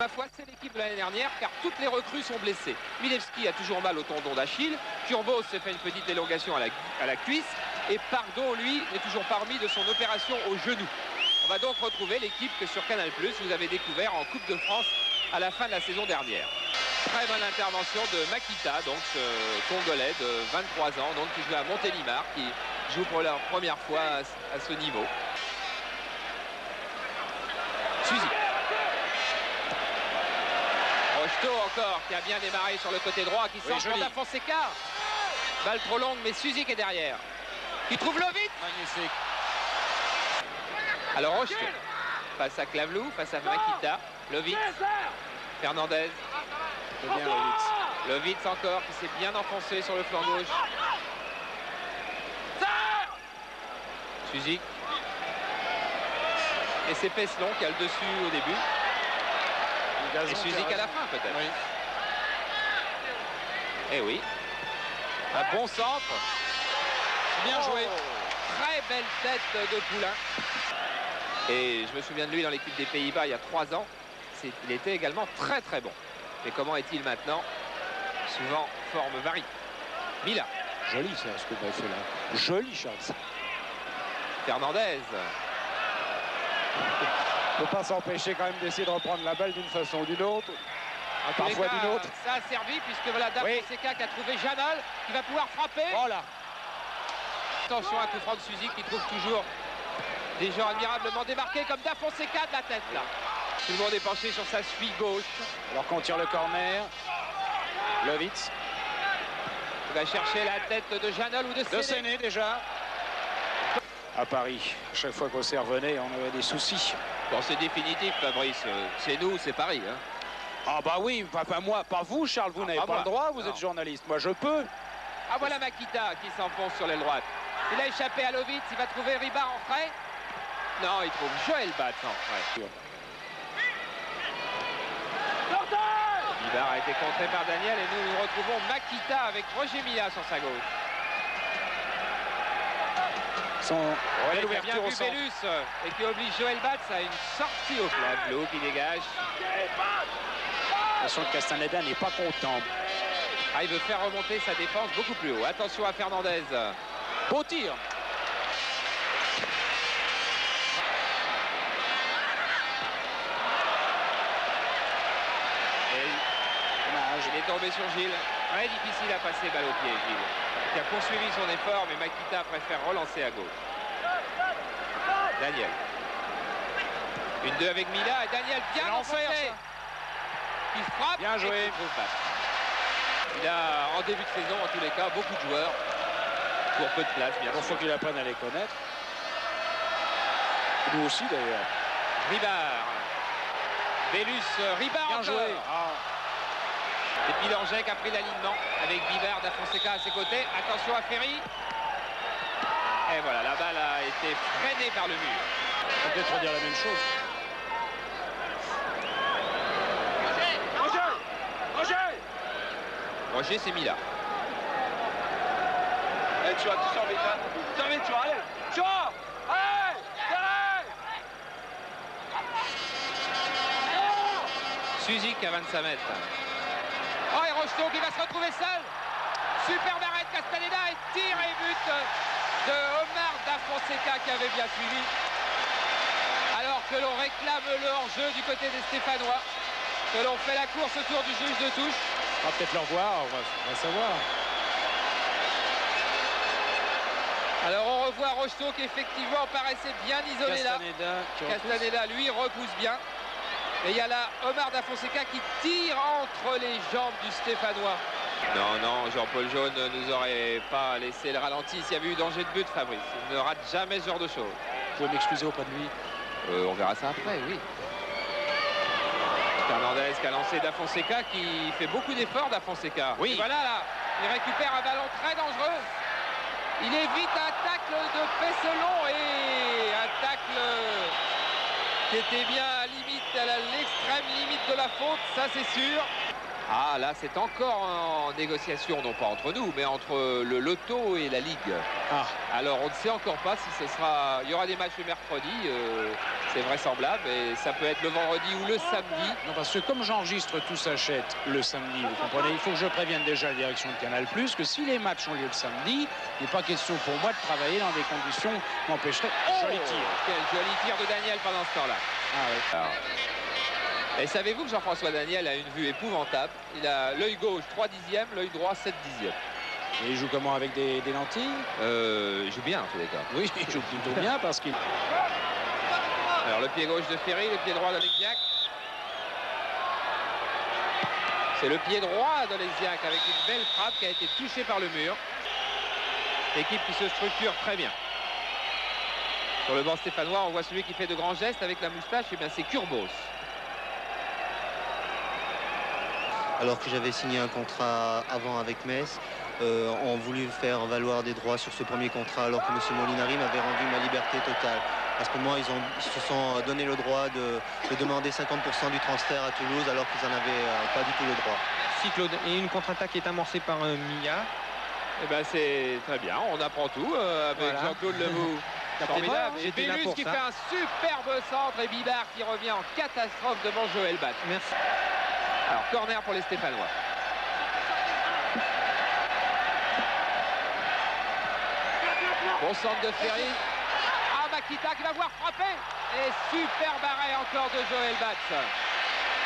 Ma foi, c'est l'équipe de l'année dernière car toutes les recrues sont blessées. Milewski a toujours mal au tendon d'Achille. Turbos s'est fait une petite élongation à la cuisse. Et Pardo, lui, n'est toujours pas remis de son opération au genou. On va donc retrouver l'équipe que sur Canal+, vous avez découvert en Coupe de France à la fin de la saison dernière. Très bonne intervention de Makita, donc ce Congolais de 23 ans, donc qui joue à Montélimar, qui joue pour la première fois à ce niveau. Suzy. Rocheteau encore, qui a bien démarré sur le côté droit, qui sort pour Fonseca. Balle trop longue, mais Suzy qui est derrière. Qui trouve Lovitz. Magnifique. Alors Rocheteau, face à Clavlou, face à Makita. Lovitz. Fernandez. C'est bien Lovitz. Lovitz encore, qui s'est bien enfoncé sur le flanc gauche. Suzy. Et c'est Peslon qui a le dessus au début. Et Suzik à la fin peut-être. Oui. Eh oui. Un bon centre. Bien joué. Très belle tête de Poulain. Et je me souviens de lui dans l'équipe des Pays-Bas il y a 3 ans. Il était également très très bon. Mais comment est-il maintenant? Souvent, forme varie. Mila. Joli ça, ce que tu as fait là. Joli, Charles. Fernandez. Il ne faut pas s'empêcher quand même d'essayer de reprendre la balle d'une façon ou d'une autre. Parfois d'une autre. Ça a servi puisque voilà Fonseca qui a trouvé Janol qui va pouvoir frapper. Voilà. Attention à coup franc de Suzy qui trouve toujours des gens admirablement démarqués comme Da Fonseca de la tête là. Tout le monde est penché sur sa cheville gauche. Alors qu'on tire le corner. Lovitz. Il va chercher la tête de Janol ou de Séné déjà. À Paris, chaque fois qu'Auxerre venait, on avait des soucis. Bon, c'est définitif, Fabrice. C'est nous, c'est Paris. Hein. Ah bah oui, pas moi, pas vous, Charles. Vous n'avez pas le droit, vous êtes journaliste. Moi, je peux. Ah, voilà Makita qui s'enfonce sur l'aile droite. Il a échappé à Lovitz. Il va trouver Ribard en frais. Non, il trouve Joël Batz en frais. Ribard a été contré par Daniel et nous retrouvons Makita avec Roger Mila sur sa gauche. Belle ouverture bien vu Bellus et qui oblige Joël Batz à une sortie au plat. Bleu qui dégage. Attention, Castaneda n'est pas content. Ah, il veut faire remonter sa défense beaucoup plus haut. Attention à Fernandez. Beau tir. Il est tombé sur Gilles. Ouais, difficile à passer balle au pied, Gilles. Qui a poursuivi son effort, mais Makita préfère relancer à gauche. Daniel. 1-2 avec Mila et Daniel bien enfoncé. Il frappe. Bien joué. Il a en début de saison, en tous les cas, beaucoup de joueurs pour peu de place, bien sûr. Il faut qu'il apprenne à les connaître. Nous aussi, d'ailleurs. Ribard. Bellus, Ribard. Bien joué. Et puis Langeais qui a pris l'alignement avec Bivard, Da Fonseca à ses côtés. Attention à Ferry. Et voilà, la balle a été freinée par le mur. On peut peut-être dire la même chose. Roger, c'est Mila. Allez, tu vois, tu sors vite, hein. Tu sors vite, tu vois, allez. Tu vois. Allez, allez. Suzik à 25 mètres. Oh, et Rocheteau qui va se retrouver seul. Super arrêt de Castaneda et tir et but de Omar Da Fonseca qui avait bien suivi. Alors que l'on réclame le hors-jeu du côté des Stéphanois. Que l'on fait la course autour du juge de touche. On va peut-être le revoir, on va savoir. Alors on revoit Rocheteau qui effectivement paraissait bien isolé là. Castaneda lui repousse bien. Et il y a là Omar Da Fonseca qui tire entre les jambes du Stéphanois. Non, Jean-Paul Jaune ne nous aurait pas laissé le ralenti s'il y avait eu danger de but, Fabrice. Il ne rate jamais ce genre de choses. Vous pouvez m'excuser auprès de lui. On verra ça après, oui. Fernandez qui a lancé Da Fonseca qui fait beaucoup d'efforts, Da Fonseca. Oui. Et voilà là, il récupère un ballon très dangereux. Il évite un tacle de Peselon et un tacle qui était bien à l'extrême limite de la faute, ça c'est sûr. Ah là c'est encore en négociation, non pas entre nous, mais entre le Loto et la Ligue. Ah. Alors on ne sait encore pas si ce sera... Il y aura des matchs le mercredi. C'est vraisemblable et ça peut être le vendredi ou le samedi. Non, parce que comme j'enregistre tout s'achète le samedi, vous comprenez, il faut que je prévienne déjà la direction de Canal+, que si les matchs ont lieu le samedi, il n'est pas question pour moi de travailler dans des conditions qui m'empêcheraient. Joli tir. Quel joli tir de Daniel pendant ce temps-là. Ah, ouais. Alors, et savez-vous que Jean-François Daniel a une vue épouvantable? Il a l'œil gauche 3/10, l'œil droit 7/10. Et il joue comment, avec des lentilles? Il joue bien en tous les cas. Oui, il joue plutôt bien parce qu'il... Alors le pied gauche de Ferry, le pied droit d'Olesiak. C'est le pied droit d'Olesiak avec une belle frappe qui a été touchée par le mur. Équipe qui se structure très bien. Sur le banc stéphanois, on voit celui qui fait de grands gestes avec la moustache, et bien c'est Kurbos. Alors que j'avais signé un contrat avant avec Metz, ont voulu faire valoir des droits sur ce premier contrat alors que M. Molinari m'avait rendu ma liberté totale. À ce moment, ils se sont donné le droit de demander 50% du transfert à Toulouse alors qu'ils n'en avaient pas du tout le droit. Si Claude, et une contre-attaque est amorcée par Milla. Eh ben c'est très bien, on apprend tout avec Voilà. Jean-Claude Lemoux. Formidable. Et J'étais là Bélus pour qui ça. fait un superbe centre et Bibard qui revient en catastrophe devant Joël Batz. Merci. Alors corner pour les Stéphanois. Bon centre de Ferry. Ah, Makita qui va voir frapper. Et superbe arrêt encore de Joël Batz.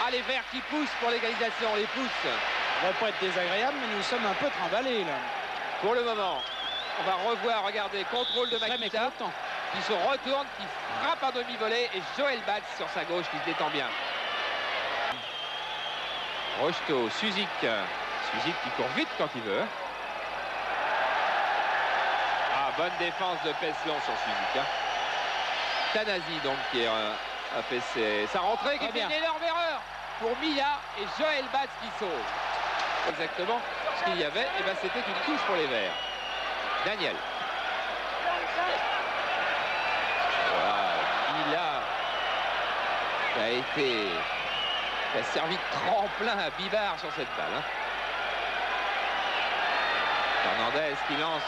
Ah, les Verts qui poussent pour l'égalisation, les poussent. On va pas être désagréable, mais nous sommes un peu trimballés là. Pour le moment, on va revoir, regardez, contrôle de Très Makita mécontent. qui se retourne, qui frappe un demi-volée et Joël Batz sur sa gauche qui se détend bien. Rocheteau, Suzik. Suzik qui court vite quand il veut. Ah, bonne défense de Peslon sur Suzik. Hein. Tanasi donc qui a fait sa rentrée, qui Très fait bien. une énorme erreur pour Milla et Joël Batz qui sauve. Exactement ce qu'il y avait, et ben c'était une touche pour les Verts. Daniel. Voilà, Milla qui a servi de tremplin à Bibard sur cette balle. Hein. Fernandez qui lance,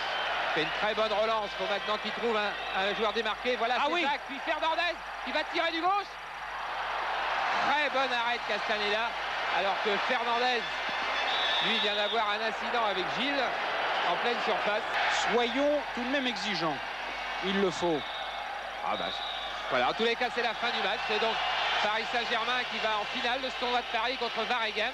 fait une très bonne relance. Il faut maintenant qu'il trouve un joueur démarqué. Voilà, Ah c'est oui. Jacques, puis Fernandez qui va tirer du gauche. Très bon arrêt de Castaneda, alors que Fernandez, lui, vient d'avoir un incident avec Gilles en pleine surface. Soyons tout de même exigeants. Il le faut. Ah bah, voilà, en tous les cas, c'est la fin du match. C'est donc Paris Saint-Germain qui va en finale de ce tournoi de Paris contre Waregem.